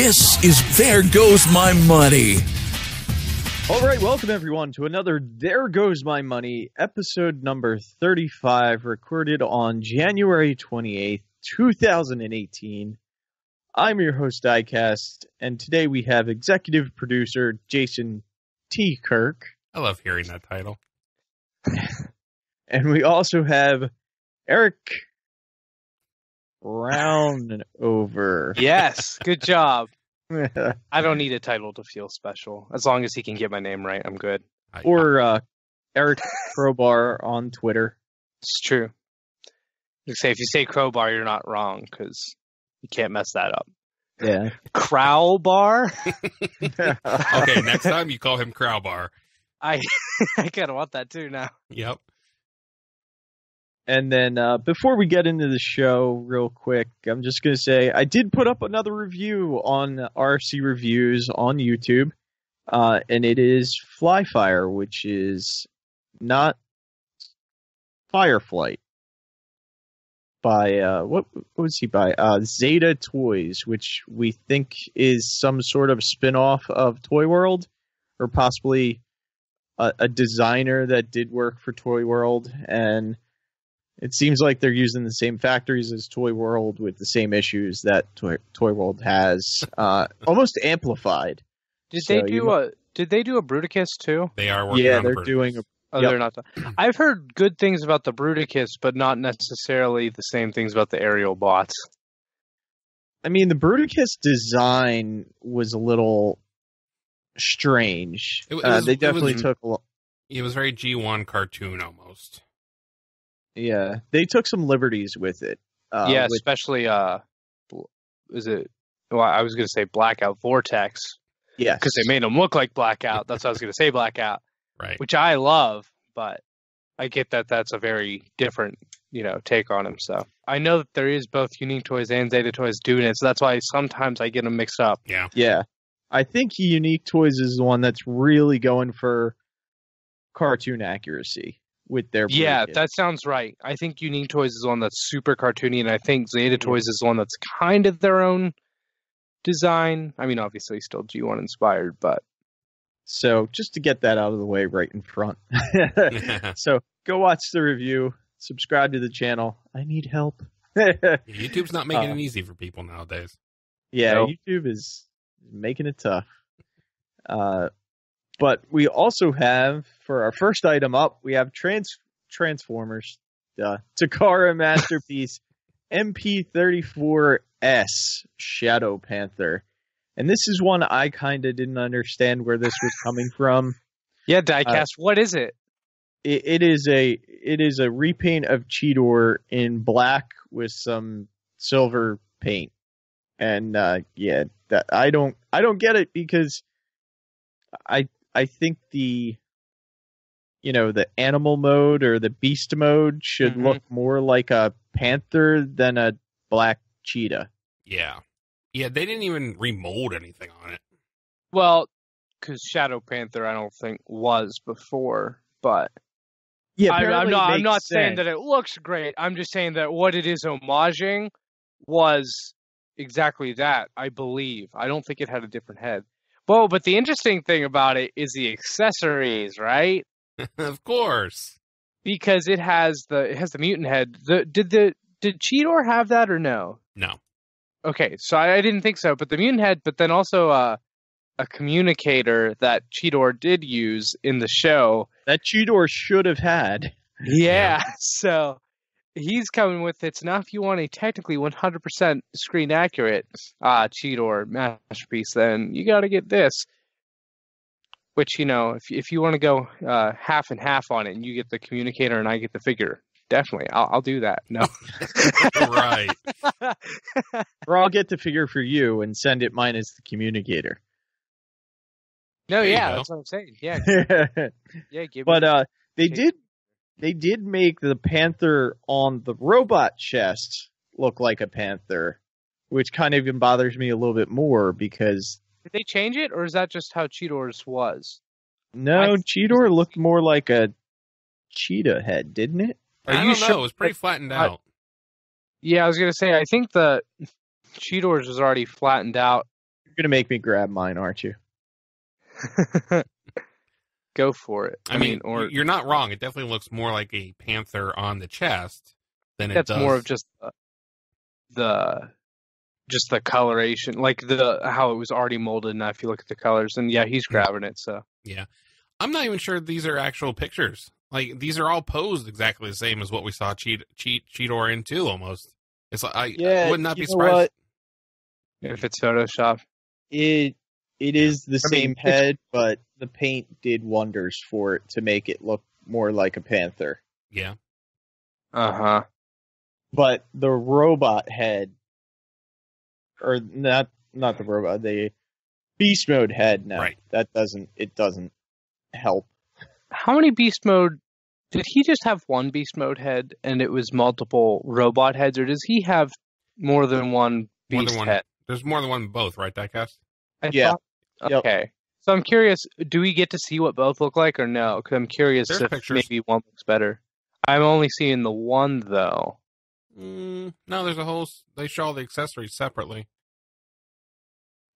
This is There Goes My Money. All right, welcome everyone to another There Goes My Money, episode number 35, recorded on January 28th, 2018. I'm your host, Diecast, and today we have executive producer Jason T. Kirk. I love hearing that title. And we also have Eric Brownover. Yes, good job. I don't need a title to feel special. As long as he can get my name right, I'm good. Or Eric Crowbar on Twitter. It's true. Say if you say crowbar, you're not wrong, because you can't mess that up. Yeah. Crowbar? Okay, next time you call him Crowbar. I kind of want that too now. Yep. And then before we get into the show real quick, I'm just going to say I did put up another review on RFC Reviews on YouTube, and it is Flyfire, which is not Fireflight. By, what was he by? Zeta Toys, which we think is some sort of spin-off of Toy World, or possibly a designer that did work for Toy World, and it seems like they're using the same factories as Toy World with the same issues that Toy World has, almost amplified. Did they do a Bruticus too? They are working on they're Bruticus. doing. They're not. I've heard good things about the Bruticus, but not necessarily the same things about the aerial bots. I mean, the Bruticus design was a little strange. They definitely took a lot. It was very G1 cartoon almost. Yeah, they took some liberties with it. Especially is it? Well, I was going to say Blackout Vortex. Yeah, because they made him look like Blackout. That's what I was going to say, Blackout. Right. Which I love, but I get that that's a very different, take on him. So I know that there is both Unique Toys and Zeta Toys doing it, so that's why sometimes I get them mixed up. Yeah. Yeah. I think Unique Toys is the one that's really going for cartoon accuracy with their Yeah, Bruticus. that sounds right. I think Unique Toys is the one that's super cartoony, and I think Zeta Toys is the one that's kind of their own design. I mean, obviously still G1 inspired, but... So, just to get that out of the way right in front. So, go watch the review. Subscribe to the channel. I need help. YouTube's not making it easy for people nowadays. Yeah, Nope. YouTube is making it tough. But we also have, for our first item up, we have Transformers. Takara Masterpiece MP34S Shadow Panther. And this is one I kind of didn't understand where this was coming from. Yeah, Diecast, what is it? It is a repaint of Cheetor in black with some silver paint. And that I don't get it, because I think the animal mode or the beast mode should look more like a panther than a black cheetah. Yeah. Yeah, they didn't even remold anything on it. Well, because Shadow Panther, I don't think was before, but Yeah, I'm not saying that it looks great. I'm just saying that what it is homaging was exactly that, I believe. I don't think it had a different head. Well, but the interesting thing about it is the accessories, right? Of course. Because it has the mutant head. Did Cheetor have that or no? No. Okay, so I didn't think so. But the mutant head, but then also a communicator that Cheetor did use in the show. That Cheetor should have had. Yeah, so he's coming with it. So now if you want a technically 100% screen accurate Cheetor Masterpiece, then you got to get this. Which, if you want to go half and half on it, and you get the communicator and I get the figure, definitely, I'll do that. No. Right. Or I'll get the figure for you and send it minus the communicator. No, There you yeah, go. that's what I'm saying. Yeah, yeah. But they did make the panther on the robot chest look like a panther, which kind of even bothers me a little bit more, because Did they change it, or is that just how Cheetor's was? no, Cheetor looked more like a cheetah head, didn't it? I don't know. It was pretty flattened out. Yeah, I was going to say, I think the Cheetor's was already flattened out gonna make me grab mine, aren't you? Go for it. I mean, you're not wrong. It definitely looks more like a panther on the chest than it does. That's more of just the coloration, like how it was already molded. And if you look at the colors, and yeah, he's grabbing it. So yeah, I'm not even sure these are actual pictures. Like these are all posed exactly the same as what we saw Cheetor in too. Almost. It's like I would not be surprised if it's Photoshop. It is the same head, but the paint did wonders for it to make it look more like a panther. Yeah. Uh-huh. But the robot head, or not the robot, the beast mode head, no, right. It doesn't help. How many beast mode, did he just have one beast mode head and it was multiple robot heads, or does he have more than one beast head? There's more than one both, right, Diecast? Yeah. Okay. Yep. So I'm curious, do we get to see what both look like or no? Because I'm curious if maybe one looks better. I'm only seeing the one, though. No, there's a whole... They show all the accessories separately.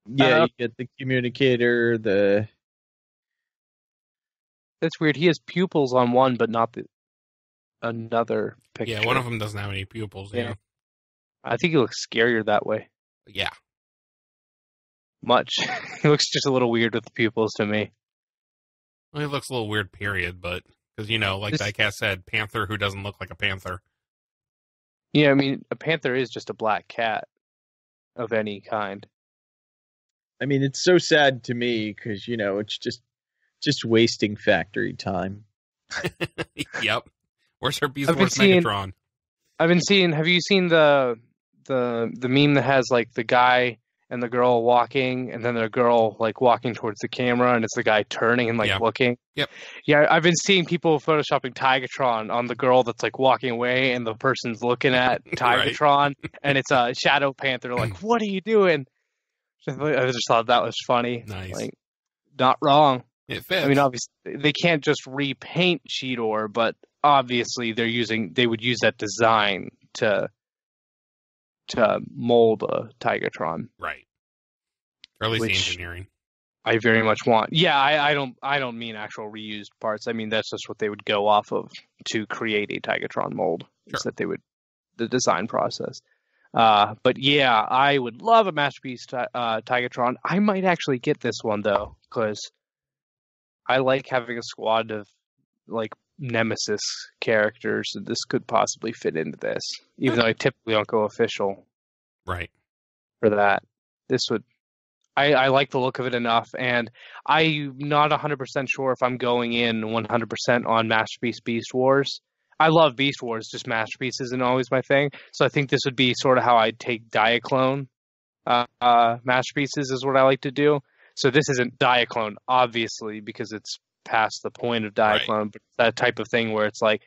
Yeah, you get the communicator, the... That's weird. He has pupils on one, but not another picture. Yeah, one of them doesn't have any pupils, yeah. I think he looks scarier that way. Yeah. Much. He looks just a little weird with the pupils to me. Well, he looks a little weird, period, but... Because, like Diecast said, panther who doesn't look like a panther. Yeah, I mean, a panther is just a black cat of any kind. I mean, it's so sad to me because, it's just wasting factory time. Yep. Where's her Beast Wars Megatron? I've been seeing... Have you seen the meme that has, like, the guy and the girl walking, and then the girl, like, walking towards the camera, and it's the guy turning and, like, looking? Yep. Yeah, I've been seeing people photoshopping Tigatron on the girl that's, like, walking away, and the person's looking at Tigatron, and it's a Shadow Panther, like, what are you doing? I just thought that was funny. Nice. Like, not wrong. It fits. I mean, obviously, they can't just repaint Cheetor, but obviously they would use that design to mold a Tigatron. Right. Or at least the engineering. I very much want. Yeah, I don't mean actual reused parts. I mean that's just what they would go off of to create a Tigatron mold. Sure. Is that the design process. But yeah, I would love a Masterpiece Tigatron. I might actually get this one though, because I like having a squad of like Nemesis characters, and this could possibly fit into this, even though I typically don't go official. Right. For that, this would. I like the look of it enough, and I'm not 100% sure if I'm going in 100% on Masterpiece Beast Wars. I love Beast Wars, just Masterpiece isn't always my thing, so I think this would be sort of how I'd take Diaclone Masterpieces is what I like to do. So this isn't Diaclone, obviously, because it's past the point of Diaclone, but that type of thing where it's like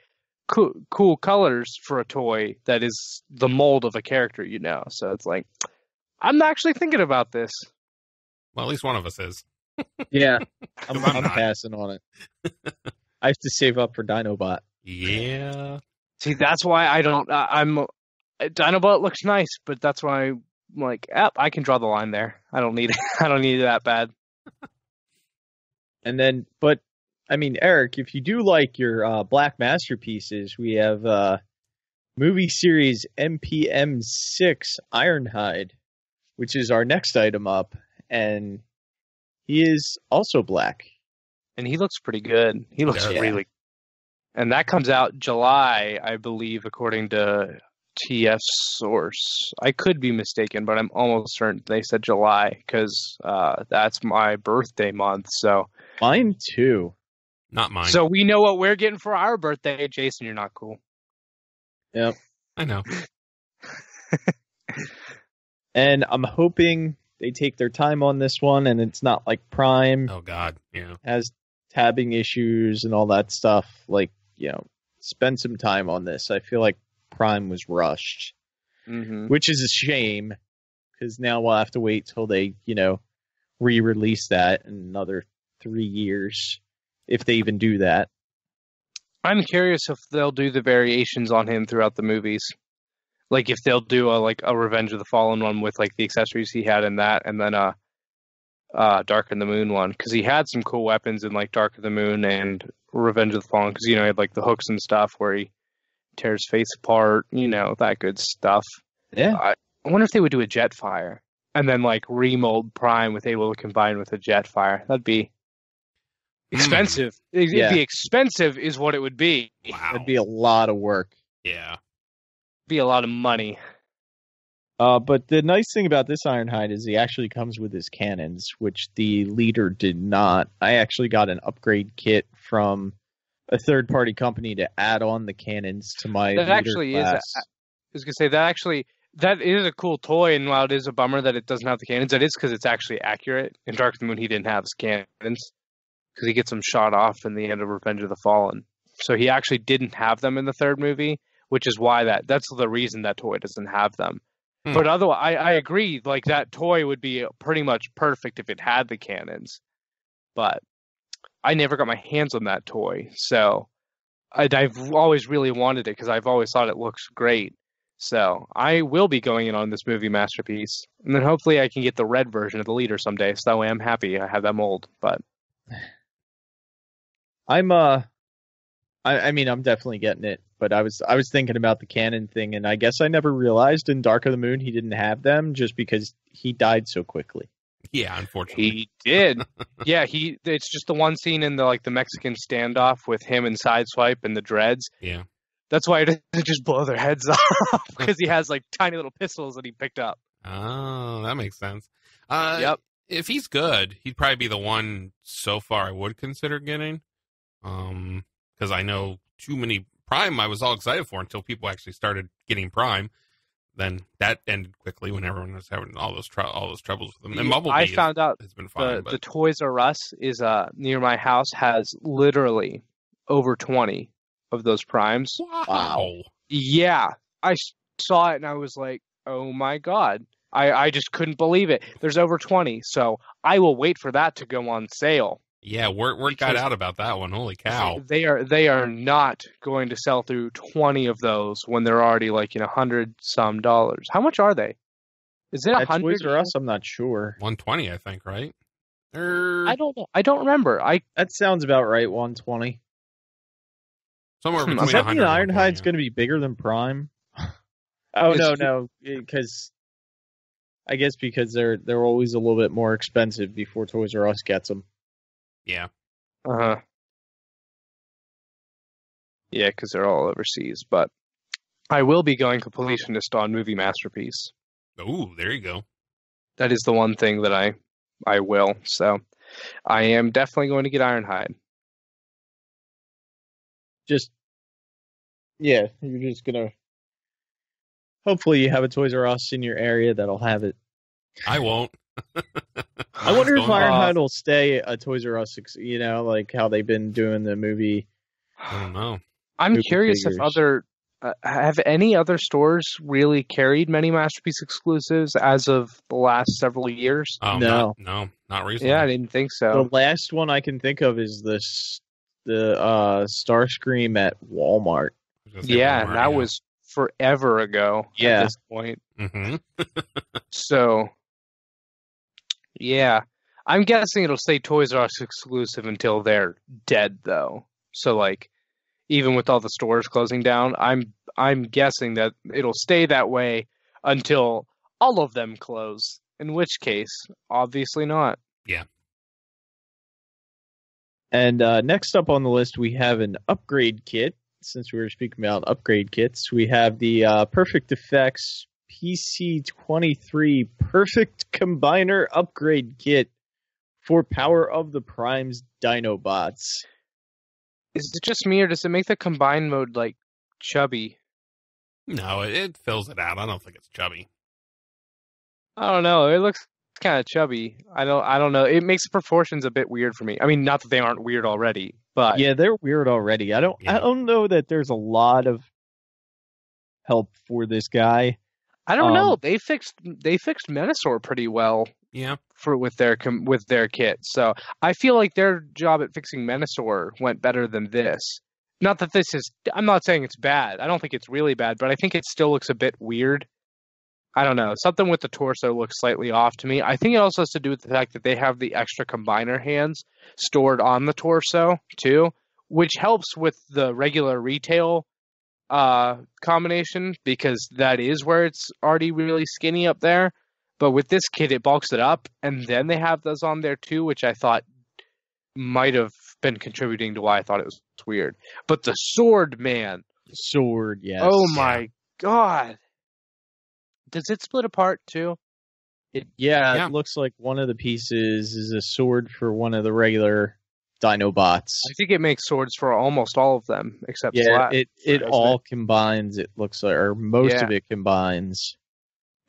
cool colors for a toy that is the mold of a character, So it's like, I'm actually thinking about this. Well, at least one of us is. Yeah, I'm passing on it. I have to save up for Dinobot. Yeah. See, that's why I don't. Dinobot looks nice, but that's why I'm like, I can draw the line there. I don't need it. I don't need it that bad. And then, but I mean, Eric, if you do like your black masterpieces, we have movie series M6 Ironhide, which is our next item up. And he is also black. And he looks pretty good. He looks really... And that comes out July, I believe, according to TF Source. I could be mistaken, but I'm almost certain they said July, because that's my birthday month, so... Mine, too. Not mine. So we know what we're getting for our birthday. Jason, you're not cool. Yep. I know. And I'm hoping... they take their time on this one, and it's not like Prime. Oh, God, yeah. Has tabbing issues and all that stuff. Like, spend some time on this. I feel like Prime was rushed, which is a shame, because now we'll have to wait till they, re-release that in another 3 years, if they even do that. I'm curious if they'll do the variations on him throughout the movies. Like if they'll do a Revenge of the Fallen one with like the accessories he had in that, and then Dark of the Moon one, because he had some cool weapons in like Dark of the Moon and Revenge of the Fallen, because he had like the hooks and stuff where he tears face apart, that good stuff. Yeah. I wonder if they would do a Jetfire and then like remold Prime with able to combine with a Jetfire. That'd be expensive. It'd be expensive is what it would be. Wow. That'd be a lot of work. Yeah. Be a lot of money. But the nice thing about this Ironhide is he actually comes with his cannons, which the leader did not. I actually got an upgrade kit from a third-party company to add on the cannons to my that leader actually class. I was going to say, that is a cool toy, and while it is a bummer that it doesn't have the cannons, that is because it's actually accurate. In Dark of the Moon, he didn't have his cannons, because he gets them shot off in the end of Revenge of the Fallen. So he actually didn't have them in the third movie, which is why that's the reason that toy doesn't have them. But otherwise, I agree, like, that toy would be pretty much perfect if it had the cannons. But I never got my hands on that toy, so I've always really wanted it, because I've always thought it looks great. So I will be going in on this movie Masterpiece, and then hopefully I can get the red version of the leader someday, so that way I'm happy I have that mold. But I'm definitely getting it, but I was thinking about the cannon thing, and I guess I never realized in Dark of the Moon he didn't have them just because he died so quickly. Yeah, unfortunately. He did. Yeah, it's just the one scene in the Mexican standoff with him and Sideswipe and the Dreads. Yeah. That's why he doesn't just blow their heads off, because he has like tiny little pistols that he picked up. Oh, that makes sense. Yep. If he's good, he'd probably be the one so far I would consider getting. Because I know too many Prime I was all excited for until people actually started getting Prime. Then that ended quickly when everyone was having all those troubles with them. And Bumblebee found out has been fine. The Toys R Us is near my house has literally over 20 of those Primes. Wow. Yeah, I saw it and I was like, oh my god. I just couldn't believe it. There's over 20, so I will wait for that to go on sale. Yeah, word got out about that one. Holy cow! They are not going to sell through 20 of those when they're already like $100 some. How much are they? Is it 100? Toys R Us? I'm not sure. 120, I think, right? I don't know. I don't remember. That sounds about right. 120. Somewhere between Does that 100 mean and Ironhide's 120, going to be bigger than Prime? No, because I guess because they're always a little bit more expensive before Toys R Us gets them. Yeah. Uh-huh. Yeah, because they're all overseas. But I will be going completionist on Movie Masterpiece. Ooh, there you go. That is the one thing that I will. So I am definitely going to get Ironhide. You're just going to... Hopefully you have a Toys R Us in your area that'll have it. I won't. I wonder if Ironhide will stay a Toys R Us, like how they've been doing the movie. I don't know. I'm curious figures. if have any other stores really carried many Masterpiece exclusives as of the last several years? Oh, No. Not recently. Yeah, I didn't think so. The last one I can think of is the Starscream at Walmart. Yeah, that was forever ago at this point. Mm-hmm. So, yeah. I'm guessing it'll stay Toys R Us exclusive until they're dead, though. So, like, even with all the stores closing down, I'm guessing that it'll stay that way until all of them close. In which case, obviously not. Yeah. And next up on the list, we have an upgrade kit. Since we were speaking about upgrade kits, we have the Perfect Effects PC23 Perfect Combiner Upgrade Kit for Power of the Prime's Dinobots. Is it just me, or does it make the combine mode, like, chubby? No, it fills it out. I don't think it's chubby. I don't know. It looks kind of chubby. I don't know. It makes the proportions a bit weird for me. I mean, not that they aren't weird already, but yeah, they're weird already. I don't know that there's a lot of help for this guy. I don't know. They fixed Menasor pretty well. Yeah. With their kit. So I feel like their job at fixing Menasor went better than this. Not that this is... I'm not saying it's bad. I don't think it's really bad, but I think it still looks a bit weird. I don't know. Something with the torso looks slightly off to me. I think it also has to do with the fact that they have the extra combiner hands stored on the torso, too, which helps with the regular retail combination, because that is where it's already really skinny up there. But with this kit, it bulks it up, and then they have those on there, too, which I thought might have been contributing to why I thought it was weird. But the sword, man. Sword, yes. Oh, my God. Does it split apart too? It looks like one of the pieces is a sword for one of the regular Dinobots. I think it makes swords for almost all of them, except it all combines. It looks like, or most of it combines,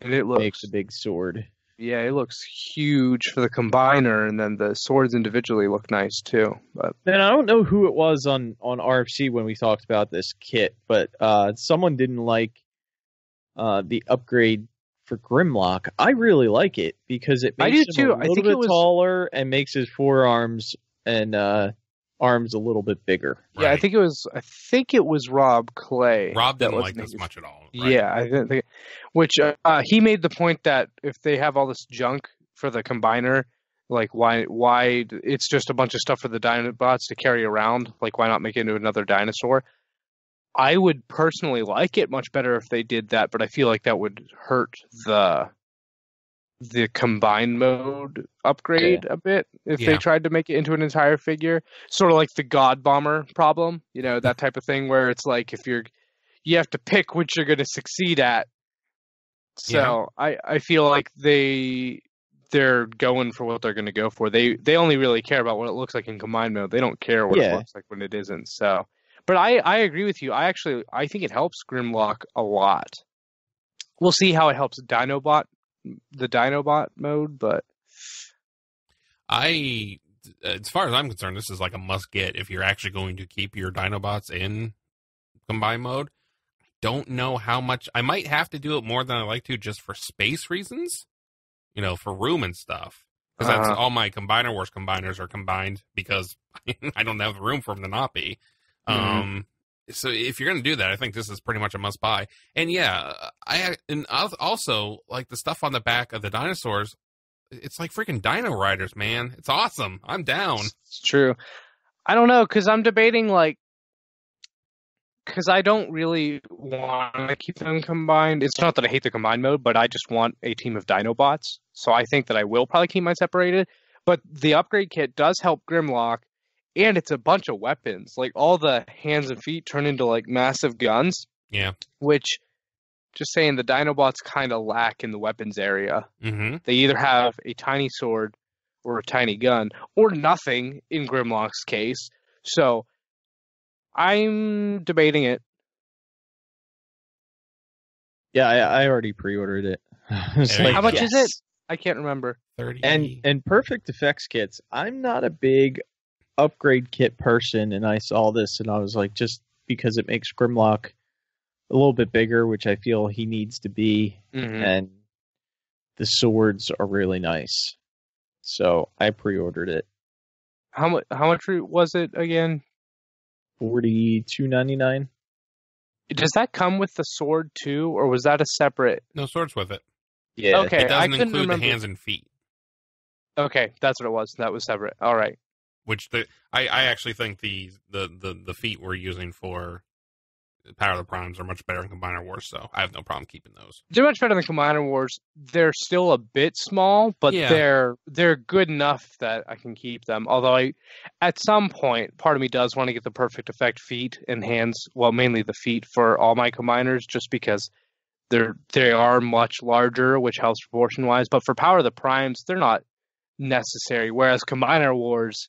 and it makes a big sword. Yeah, it looks huge for the combiner, and then the swords individually look nice too. But then I don't know who it was on RFC when we talked about this kit, but someone didn't like the upgrade for Grimlock. I really like it because it makes him a little bit taller and makes his forearms and arms a little bit bigger. Yeah, Right. I think it was Rob Clay. Rob didn't like this much at all. Right? Yeah, I didn't think. Which he made the point that if they have all this junk for the combiner, like why it's just a bunch of stuff for the Dinobots to carry around. Like why not make it into another dinosaur? I would personally like it much better if they did that, but I feel like that would hurt the combined mode upgrade a bit if they tried to make it into an entire figure. Sort of like the God Bomber problem, that type of thing where it's like if you have to pick which you're going to succeed at. So I feel like they're going for what they're going to go for. They only really care about what it looks like in combined mode. They don't care what it looks like when it isn't. So. But I agree with you. I think it helps Grimlock a lot. We'll see how it helps the Dinobot mode, but as far as I'm concerned, this is like a must get if you're actually going to keep your Dinobots in combined mode. Don't know how much I might have to do it more than I like to just for space reasons, for room and stuff. Because that's all my Combiner Wars combiners are combined because I don't have the room for them to not be. So if you're going to do that, I think this is pretty much a must buy. And also like the stuff on the back of the dinosaurs, it's like freaking Dino Riders, man. It's awesome. I'm down. It's true. I don't know, because I'm debating because I don't really want to keep them combined. It's not that I hate the combined mode, but I just want a team of Dinobots. So I think that I will probably keep mine separated. But the upgrade kit does help Grimlock. And it's a bunch of weapons. Like, all the hands and feet turn into, like, massive guns. Yeah. Which, just saying, the Dinobots kind of lack in the weapons area. Mm-hmm. They either have a tiny sword or a tiny gun, or nothing in Grimlock's case. So, I'm debating it. Yeah, I already pre-ordered it. How much is it? I can't remember. 30. And Perfect Effects kits, I'm not a big upgrade kit person, and I saw this and I was like, just because it makes Grimlock a little bit bigger, which I feel he needs to be, and the swords are really nice, so I pre-ordered it. How much was it again? $42.99. Does that come with the sword too, or was that a separate? No swords with it. Yeah. It Okay, doesn't include the hands and feet. Okay, that's what it was. That was separate. All right. Which I actually think the feet we're using for Power of the Primes are much better in Combiner Wars, so I have no problem keeping those. They're much better than Combiner Wars. They're still a bit small, but they're good enough that I can keep them. Although at some point, part of me does want to get the Perfect Effect feet and hands, well, mainly the feet for all my combiners, just because they are much larger, which helps proportion-wise. But for Power of the Primes, they're not necessary. Whereas Combiner Wars,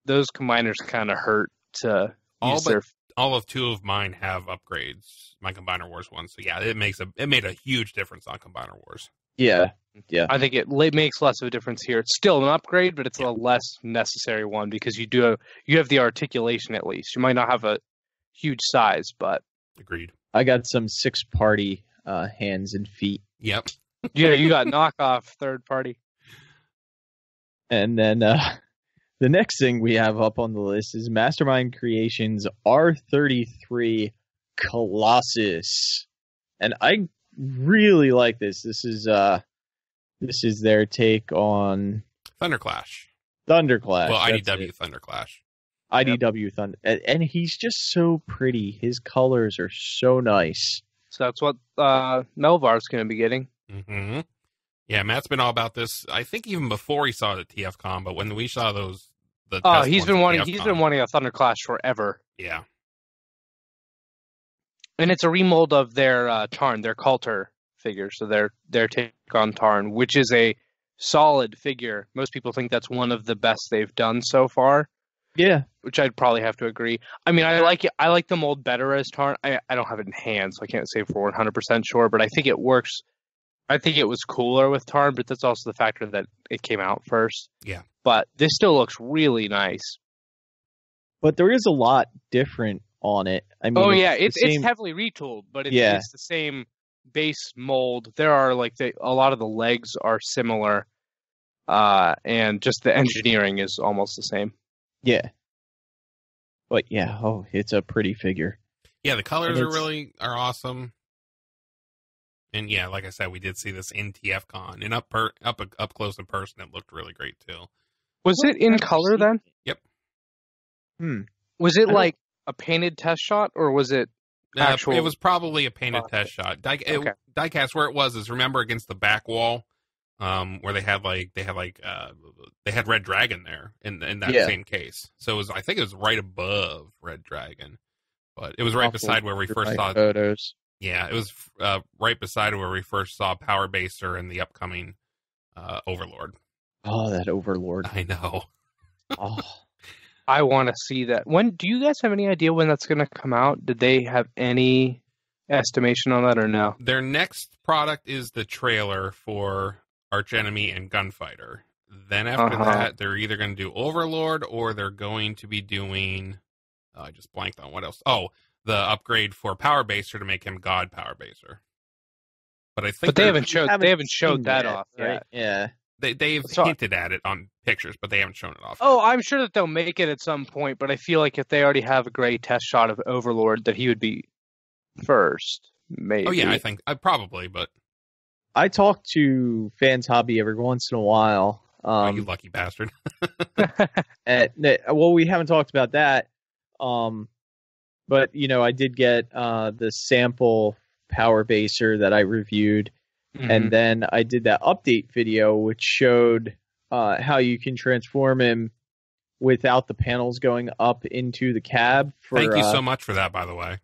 those combiners kind of hurt to use their. All of two of mine have upgrades. My Combiner Wars ones, so yeah, it made a huge difference on Combiner Wars. Yeah. I think it makes less of a difference here. It's still an upgrade, but it's a less necessary one because you have the articulation at least. You might not have a huge size, but agreed. I got some 6-party hands and feet. Yep. Yeah, you got knockoff third party. And then the next thing we have up on the list is Mastermind Creations R33 Colossus. And I really like this. This is their take on Thunderclash. Thunderclash. Well, IDW Thunderclash. IDW Thunder, and he's just so pretty. His colors are so nice. So that's what Melvar's going to be getting. Mm-hmm. Yeah, Matt's been all about this. I think even before he saw it at TFCon, but when we saw those, he's been wanting a Thunderclash forever. Yeah, and it's a remold of their Tarn, their Coulter figure. So their take on Tarn, which is a solid figure. Most people think that's one of the best they've done so far. Yeah, which I'd probably have to agree. I mean, I like it. I like the mold better as Tarn. I don't have it in hand, so I can't say for 100% sure, but I think it works. I think it was cooler with Tarn, but that's also the factor that it came out first. Yeah. But this still looks really nice. But there is a lot different on it. I mean, it's heavily retooled, but it's the same base mold. There are a lot of the legs are similar, and just the engineering is almost the same. Yeah. But yeah, it's a pretty figure. Yeah, the colors are awesome. And yeah, like I said, we did see this in TFCon. And up close in person, it looked really great too. Was it in color then? Yep. Was it like a painted test shot, or was it actual? It was probably a painted test shot. Diecast, where it was is, remember, against the back wall, where they had Red Dragon there in that same case. So I think it was right above Red Dragon, but it was right beside where we first saw photos. Yeah, it was right beside where we first saw Power Baser and the upcoming Overlord. Oh, that Overlord! I know. Oh, I want to see that. When do you guys have any idea when that's going to come out? Did they have any estimation on that or no? Their next product is the trailer for Arch Enemy and Gunfighter. Then after that, they're either going to do Overlord or they're going to be doing. I just blanked on what else. Oh, the upgrade for Power Baser to make him God Power Baser. But they haven't showed that off yet. Right? Yeah. They've hinted at it on pictures, but they haven't shown it off. Oh, I'm sure that they'll make it at some point, but I feel like if they already have a great test shot of Overlord, that he would be first, maybe. Oh, yeah, I think probably, but I talk to Fans Hobby every once in a while. You lucky bastard. Well, we haven't talked about that, but I did get the sample Power Baser that I reviewed. And then I did that update video, which showed how you can transform him without the panels going up into the cab. Thank you so much for that, by the way.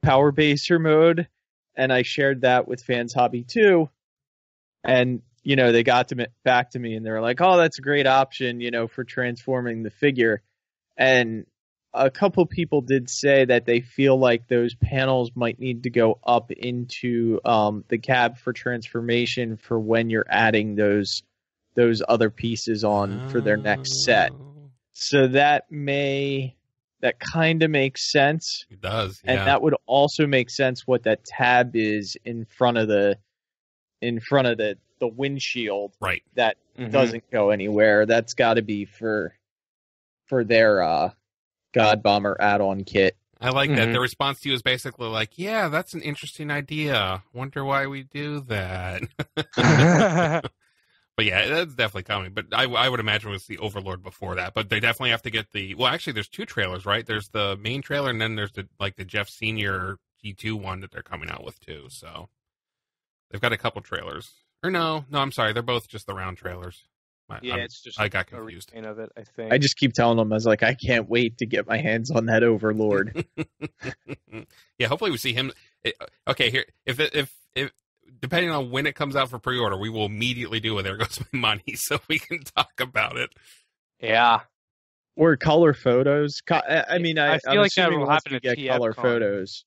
Power Baser mode. And I shared that with Fans Hobby too. And, they got back to me and they were like, oh, that's a great option, for transforming the figure. And a couple people did say that they feel like those panels might need to go up into the cab for transformation for when you're adding those other pieces on for their next set. So that kind of makes sense. It does, yeah. And that would also make sense what that tab is in front of the windshield. Right. That doesn't go anywhere. That's got to be for their God Bomber add-on kit. I like that. The response to you is basically like, yeah, that's an interesting idea. Wonder why we do that. But yeah, that's definitely coming. But I would imagine we'll see Overlord before that. But they definitely have to get well, actually, there's two trailers, right? There's the main trailer, and then there's the Jeff Senior G2 one that they're coming out with too. So they've got a couple trailers. Or no, I'm sorry. They're both just the round trailers. It's just I got confused. Of it, I think. I just keep telling them, I was like, I can't wait to get my hands on that Overlord. Yeah, hopefully we see him. Okay, here, if depending on when it comes out for pre-order, we will immediately do it. There goes my money, so we can talk about it. Yeah. Or color photos. I mean, I feel like that will happen to get color photos.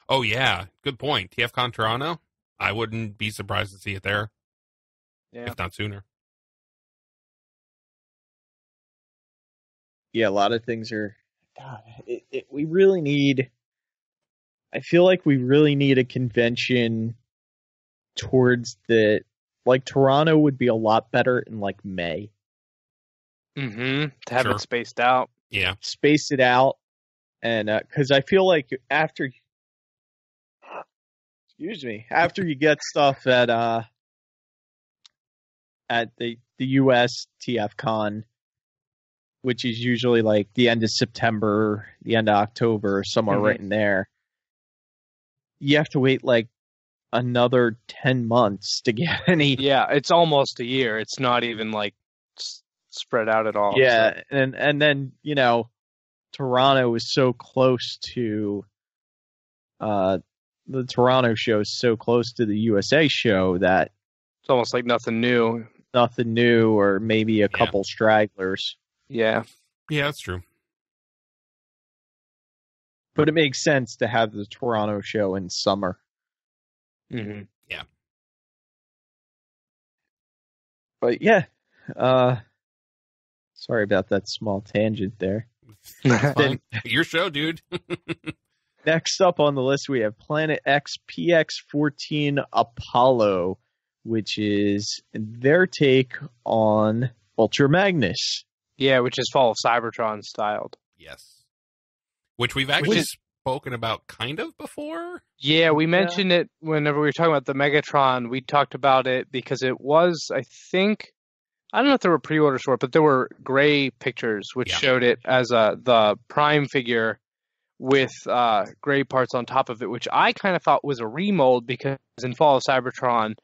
Oh yeah, good point. TFCon Toronto. I wouldn't be surprised to see it there. Yeah. If not sooner. Yeah, a lot of things are. God, we really need. I feel like we really need a convention towards Toronto would be a lot better in May. To have it spaced out. Yeah, space it out, and because I feel like after Excuse me. After you get stuff at the US TF Con, which is usually like the end of September, the end of October, somewhere right in there, you have to wait like another 10 months to get any. Yeah, it's almost a year. It's not even like spread out at all. Yeah, so. and then, you know, Toronto is so close to the Toronto show is so close to the USA show that It's almost like nothing new. nothing new, or maybe a couple stragglers. Yeah. Yeah, that's true. But it makes sense to have the Toronto show in summer. Mm-hmm. Yeah. But yeah, sorry about that small tangent there. Fine. Your show, dude. Next up on the list, we have Planet X PX14 Apollo, which is their take on Ultra Magnus. Yeah, which is Fall of Cybertron styled. Yes. Which we've actually spoken about kind of before. Yeah, we mentioned it whenever we were talking about the Megatron. We talked about it because it was, I think, I don't know if there were pre-orders for it, but there were gray pictures which showed it as the Prime figure with gray parts on top of it, which I kind of thought was a remold because in Fall of Cybertron,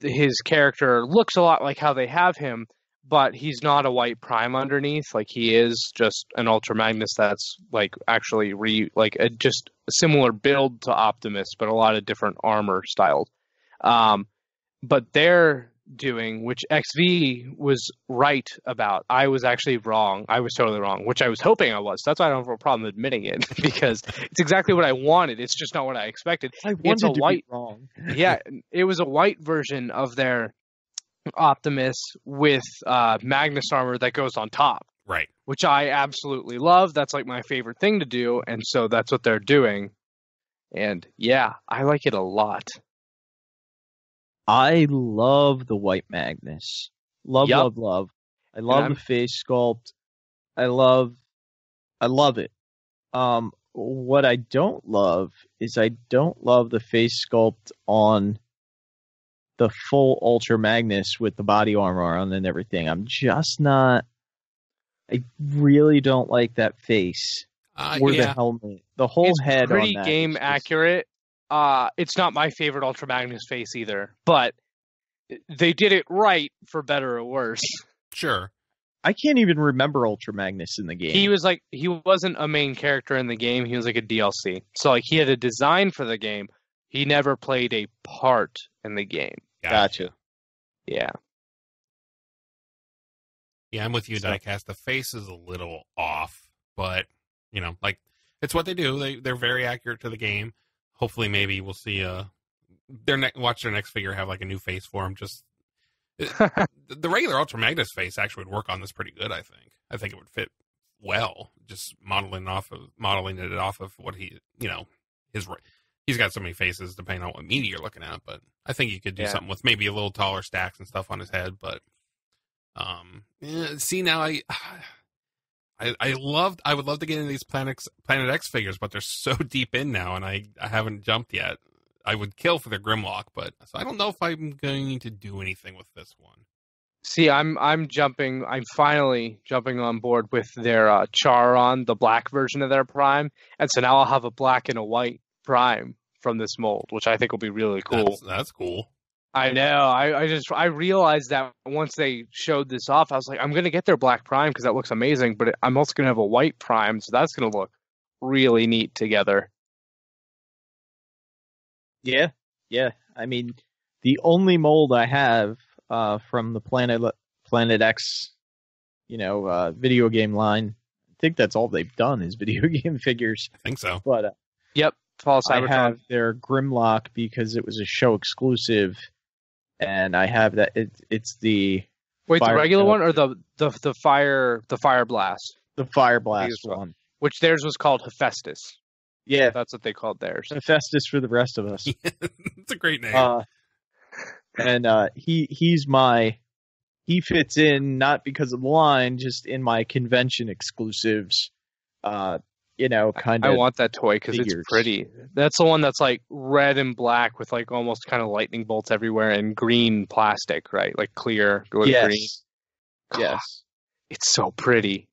his character looks a lot like how they have him, but he's not a white Prime underneath. Like, he is just an Ultra Magnus that's like actually just a similar build to Optimus, but a lot of different armor styled. But they're doing, which XV was right about. I was actually wrong. I was totally wrong, which I was hoping I was. That's why I don't have a problem admitting it, because it's exactly what I wanted. It's just not what I expected. It's a white wrong. Yeah, it was a white version of their Optimus with Magnus armor that goes on top. Right. Which I absolutely love. That's like my favorite thing to do, and so that's what they're doing. And yeah, I like it a lot. I love the white Magnus. Love. I love the face sculpt. I love it. What I don't love is I don't love the face sculpt on the full Ultra Magnus with the body armor on and everything. I'm just not. I really don't like that face or the helmet. The whole head. It's pretty on that game accurate. It's not my favorite Ultra Magnus face either, but they did it right for better or worse. Sure. I can't even remember Ultra Magnus in the game. He wasn't a main character in the game. He was like a DLC. So like he had a design for the game. He never played a part in the game. Gotcha. Yeah. Yeah, I'm with you, Diecast. The face is a little off, but you know, like it's what they do. They're very accurate to the game. Hopefully, maybe we'll see watch their next figure have like a new face for him. Just the regular Ultra Magnus face actually would work on this pretty good. I think it would fit well. Just modeling it off of what he, you know, he's got so many faces depending on what media you're looking at. But I think you could do something with maybe a little taller stacks and stuff on his head. But see, now I would love to get into these Planet X figures, but they're so deep in now, and I haven't jumped yet. I would kill for the Grimlock, but so I don't know if I'm going to do anything with this one. See, I'm finally jumping on board with their Charon, the black version of their Prime, and so now I'll have a black and a white Prime from this mold, which I think will be really cool. That's cool. I know. I realized that once they showed this off, I was like, I'm going to get their black Prime because that looks amazing, but I'm also going to have a white Prime, so that's going to look really neat together. Yeah. I mean, the only mold I have from the Planet X, video game line, I think that's all they've done is video game figures. I think so. But yep, Fall Cybertron. I have their Grimlock because it was a show exclusive, and I have that. It's the the regular one or the fire blast? The fire blast one, which theirs was called Hephaestus. Yeah, that's what they called theirs. Hephaestus for the rest of us. It's a great name. And he fits in not because of the line, just in my convention exclusives kind I of. want that toy because it's figures. pretty. That's the one that's like red and black with like almost kind of lightning bolts everywhere and green plastic, right? Like clear with green. Yes. Yes. It's so pretty.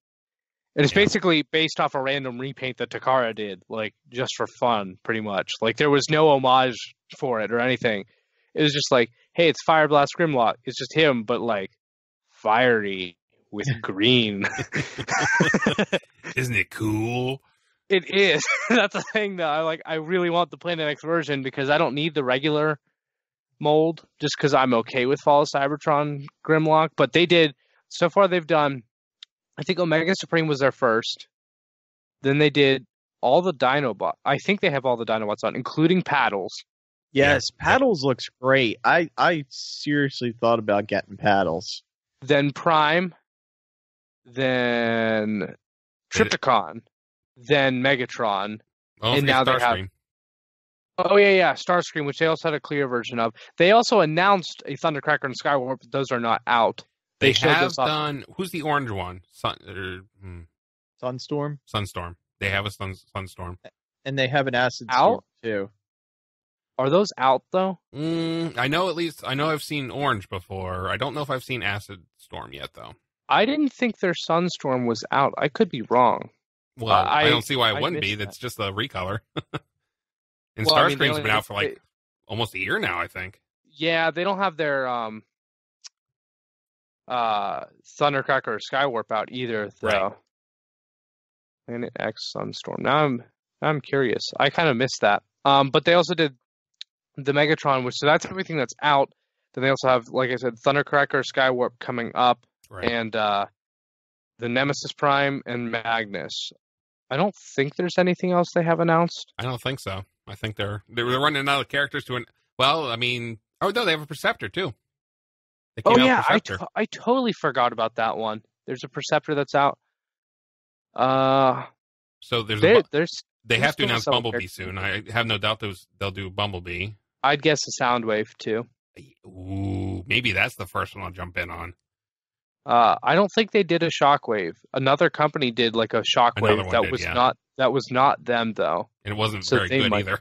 And it's Yeah. basically based off a random repaint that Takara did, like just for fun, pretty much. Like there was no homage for it or anything. It was just like, hey, it's Fire Blast Grimlock. It's just him, but like fiery with green. Isn't it cool? It is. That's the thing though. I really want the Planket X version because I don't need the regular mold just because I'm okay with Fall of Cybertron Grimlock. But they did, so far they've done, I think Omega Supreme was their first. Then they did all the Dinobots. I think they have all the Dinobots on, including Paddles. Yes, Paddles looks great. I seriously thought about getting Paddles. Then Prime. Then Trypticon. Then Megatron. Oh, And now they have- Starscream. Oh, yeah, Starscream, which they also had a clear version of. They also announced a Thundercracker and Skywarp, but those are not out. They showed have those off. done. Who's the orange one? Sunstorm. Sunstorm. They have a Sunstorm. And they have an Acid Out? Storm, too. Are those out, though? I know at least. I know I've seen orange before. I don't know if I've seen Acid Storm yet, though. I didn't think their Sunstorm was out. I could be wrong. Well, I don't see why it I wouldn't be. missed That's just a recolor. And Well, I mean, they Starscream's only- been out for like they- almost a year now, I think. Yeah, they don't have their Thundercracker or Skywarp out either, though. Right. Planet X Sunstorm. Now I'm curious. I kind of missed that. But they also did the Megatron, so that's everything that's out. Then they also have, like I said, Thundercracker, Skywarp coming up, Right. and the Nemesis Prime and Magnus. I don't think there's anything else they have announced. I don't think so. I think they're running out of characters to an. Well, I mean, oh no, they have a Perceptor too. They Oh came out yeah, with Perceptor. I totally forgot about that one. There's a Perceptor that's out. So there's They they there's have to still announce some Bumblebee characters. soon. I have no doubt they'll do Bumblebee. I'd guess a Soundwave too. Ooh, maybe that's the first one I'll jump in on. I don't think they did a Shockwave. Another company did like a Another Shockwave one that did, was yeah. not them though. And it wasn't So very they good might- either.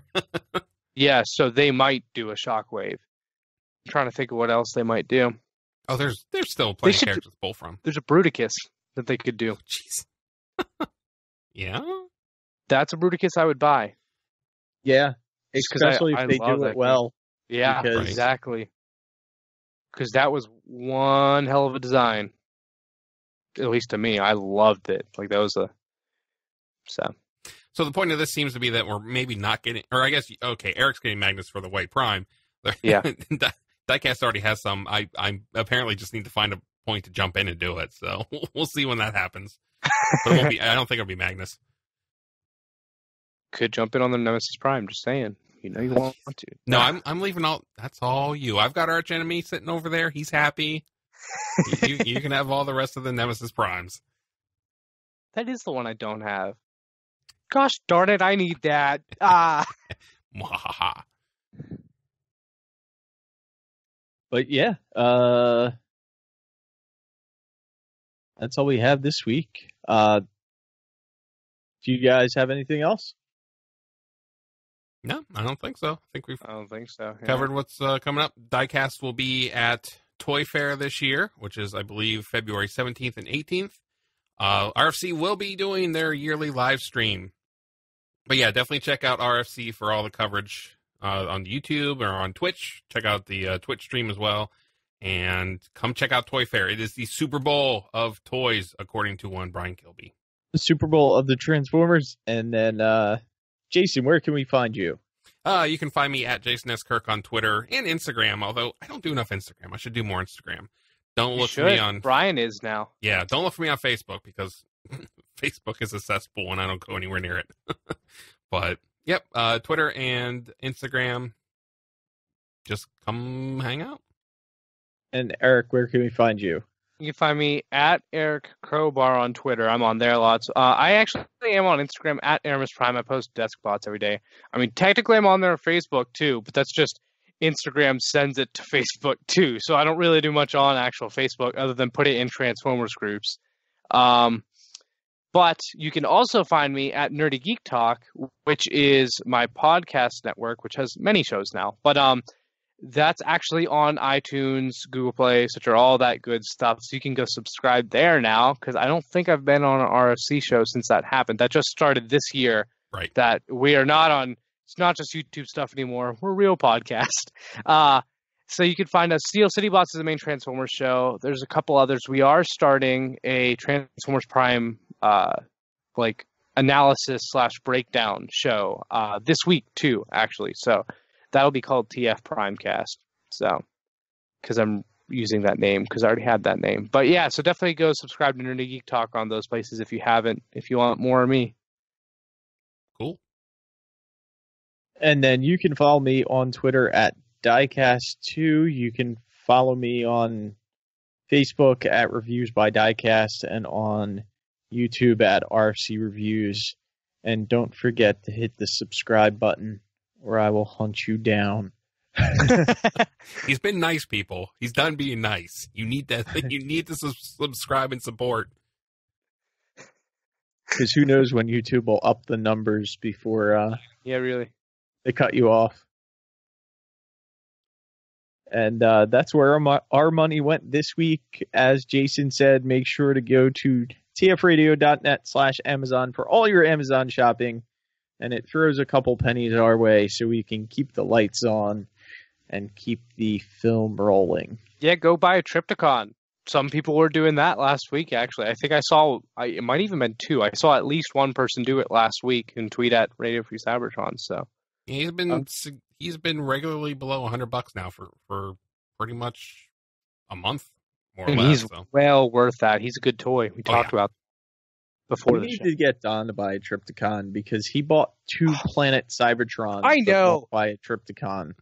Yeah, so they might do a Shockwave. I'm trying to think of what else they might do. Oh, there's still plenty of should- characters to pull from. There's a Bruticus that they could do. Jeez. Yeah. That's a Bruticus I would buy. Yeah, Just 'cause I especially if they love do that it well. Yeah, Because- exactly. Because that was one hell of a design. At least to me, I loved it. Like that was a. So the point of this seems to be that we're maybe not getting, or I guess, okay, Eric's getting Magnus for the White Prime. Yeah. Diecast already has some. I apparently just need to find a point to jump in and do it. So we'll see when that happens. But it won't be. I don't think it'll be Magnus. Could jump in on the Nemesis Prime. Just saying. You know you want to. No, I'm leaving all. That's all you. I've got Arch Enemy sitting over there. He's happy. you can have all the rest of the Nemesis Primes. That is the one I don't have. Gosh darn it! I need that. Mwahaha. But yeah, that's all we have this week. Do you guys have anything else? No, I don't think so. I think we've I don't think so. Yeah. covered what's coming up. Diecast will be at Toy Fair this year, which is, I believe, February 17th and 18th. RFC will be doing their yearly live stream. But yeah, definitely check out RFC for all the coverage on YouTube or on Twitch. Check out the Twitch stream as well. And come check out Toy Fair. It is the Super Bowl of toys, according to one Brian Kilby. The Super Bowl of the Transformers. And then, Jason, where can we find you? You can find me at Jason S. Kirk on Twitter and Instagram, although I don't do enough Instagram. I should do more Instagram. Don't You look for me should. on... Brian is now. Yeah, don't look for me on Facebook because Facebook is a cesspool and I don't go anywhere near it. But, yep, Twitter and Instagram. Just come hang out. And Eric, where can we find you? You can find me at Eric Crowbar on Twitter. I'm on there lots. I actually am on Instagram at Aramis Prime. I post desk bots every day. I mean, technically I'm on there on Facebook too, but that's just Instagram sends it to Facebook too. So I don't really do much on actual Facebook other than put it in Transformers groups. But you can also find me at Nerdy Geek Talk, which is my podcast network, which has many shows now. But that's actually on iTunes, Google Play, Stitcher, all that good stuff. So you can go subscribe there now, because I don't think I've been on an RFC show since that happened. That just started this year. Right. That we are not on. It's not just YouTube stuff anymore. We're a real podcast. So you can find us. Steel City Bots is the main Transformers show. There's a couple others. We are starting a Transformers Prime analysis / breakdown show this week too, actually. So that'll be called TF Primecast. So because I'm using that name because I already had that name. But yeah, so definitely go subscribe to Nerdy Geek Talk on those places if you haven't. If you want more of me. Cool. And then you can follow me on Twitter at Diecast2. You can follow me on Facebook at Reviews by Diecast and on YouTube at RFC Reviews. And don't forget to hit the subscribe button or I will hunt you down. He's been nice, people. He's done being nice. You need that. You need to subscribe and support. Because who knows when YouTube will up the numbers before yeah, really. They cut you off. And that's where our money went this week. As Jason said, make sure to go to tfradio.net/Amazon for all your Amazon shopping. And it throws a couple pennies our way so we can keep the lights on and keep the film rolling. Yeah, go buy a Trypticon. Some people were doing that last week, actually. I think I saw, it might even been two. I saw at least one person do it last week and tweet at Radio Free Cybertron. So he's been regularly below $100 now for pretty much a month, more or less. He's well worth that. He's a good toy. We talked about before we the show. need to get Don to buy a Trypticon because he bought 2 Planet Cybertrons. I know. Buy a Trypticon.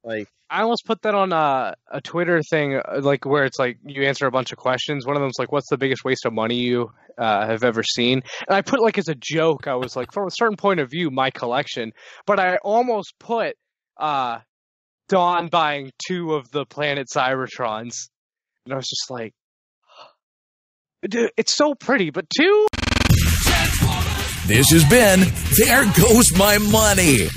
Like I almost put that on a Twitter thing, like where it's like you answer a bunch of questions. One of them's like, "What's the biggest waste of money you have ever seen?" And I put like as a joke, I was like, from a certain point of view, my collection. But I almost put Dawn buying 2 of the Planet Cybertrons, and I was just like, dude, it's so pretty, but 2. This has been There Goes My Money.